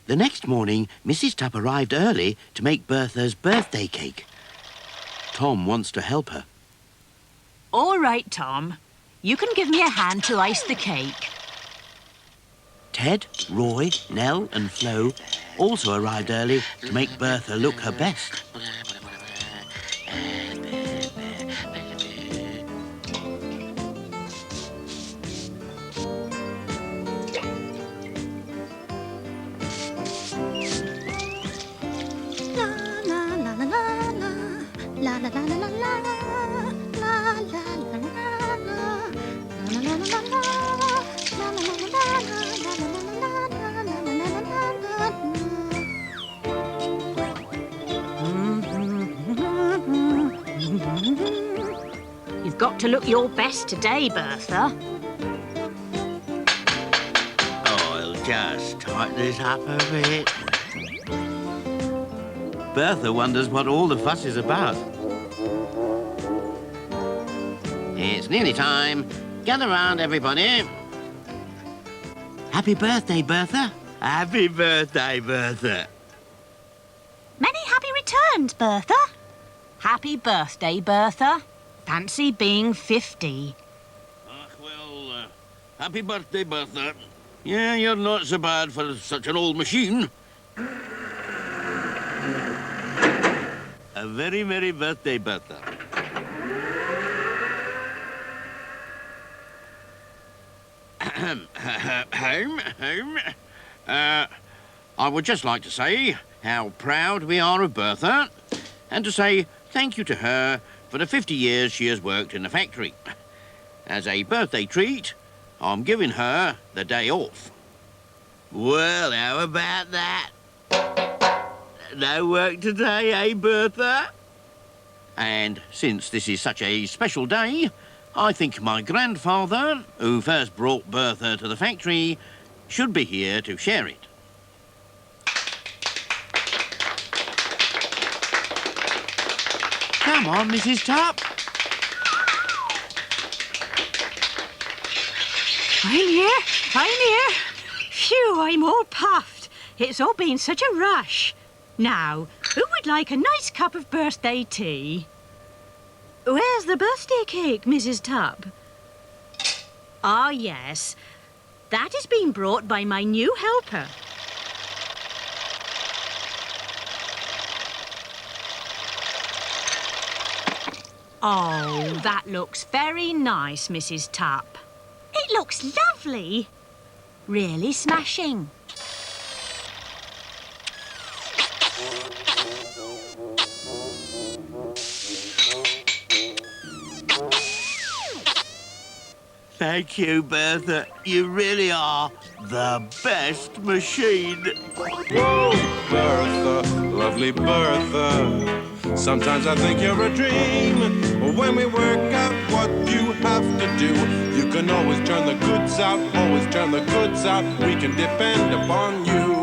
The next morning, Mrs. Tupp arrived early to make Bertha's birthday cake. Tom wants to help her. All right, Tom. You can give me a hand to ice the cake. Ted, Roy, Nell and Flo also arrived early to make Bertha look her best. You've got to look your best today, Bertha. I'll just tighten this up a bit. Bertha wonders what all the fuss is about. It's nearly time. Gather round, everybody. Happy birthday, Bertha. Happy birthday, Bertha. Many happy returns, Bertha. Happy birthday, Bertha. Fancy being 50. Well, happy birthday, Bertha. Yeah, you're not so bad for such an old machine. A very merry birthday, Bertha. I would just like to say how proud we are of Bertha and to say thank you to her for the 50 years she has worked in the factory. As a birthday treat, I'm giving her the day off. Well, how about that? No work today, eh, Bertha? And since this is such a special day, I think my grandfather, who first brought Bertha to the factory, should be here to share it. Come on, Mrs. Tupp. I'm here. Phew, I'm all puffed. It's all been such a rush. Now, who would like a nice cup of birthday tea? Where's the birthday cake, Mrs. Tupp? Ah, yes. That is being brought by my new helper. Oh, that looks very nice, Mrs. Tupp. It looks lovely. Really smashing. Thank you, Bertha. You really are the best machine. Whoa, Bertha, lovely Bertha. Sometimes I think you're a dream. When we work out what you have to do, you can always turn the goods out, always turn the goods out. We can depend upon you.